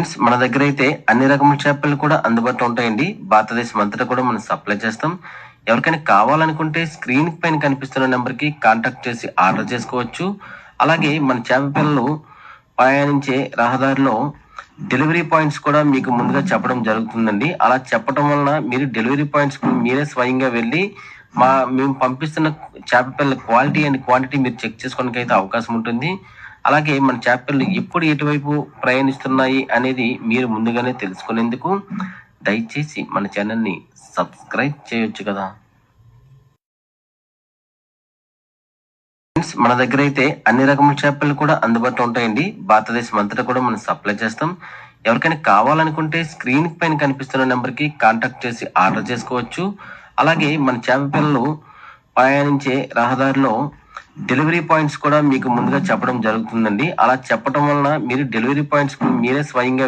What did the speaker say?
Friends, మన దగ్గర అయితే అన్ని రకముల చేపలు కూడా అందుబాటులో ఉంటాయండి. భారతదేశం అంతటా కూడా మనం సప్లై చేస్తాం. ఎవరికైనా కావాలనుకుంటే స్క్రీన్ పైన కనిపిస్తున్న నెంబర్కి కాంటాక్ట్ చేసి ఆర్డర్ చేసుకోవచ్చు. అలాగే మన చేప పిల్లలు ప్రయాణించే రహదారిలో డెలివరీ పాయింట్స్ కూడా మీకు ముందుగా చెప్పడం జరుగుతుందండి. అలా చెప్పడం వలన మీరు డెలివరీ పాయింట్స్ మీరే స్వయంగా వెళ్ళి మేము పంపిస్తున్న చేప పిల్లల క్వాలిటీ అండ్ క్వాంటిటీ మీరు చెక్ చేసుకోవడానికి అయితే అవకాశం ఉంటుంది. అలాగే మన చేప పిల్లలు ఎప్పుడు ఎటువైపు ప్రయాణిస్తున్నాయి అనేది మీరు ముందుగానే తెలుసుకునేందుకు దయచేసి మన ఛానల్ని సబ్స్క్రైబ్ చేయొచ్చు కదా. ఫ్రెండ్స్, మన దగ్గర అయితే అన్ని రకముల చేపలు కూడా అందుబాటులో ఉంటాయండి. భారతదేశం అంతటా కూడా మనం సప్లై చేస్తాం. ఎవరికైనా కావాలనుకుంటే స్క్రీన్ పైన కనిపిస్తున్న నెంబర్కి కాంటాక్ట్ చేసి ఆర్డర్ చేసుకోవచ్చు. అలాగే మన చేప పిల్లలు ప్రయాణించే రహదారిలో డెలివరీ పాయింట్స్ కూడా మీకు ముందుగా చెప్పడం జరుగుతుందండి. అలా చెప్పడం వలన మీరు డెలివరీ పాయింట్స్ మీరే స్వయంగా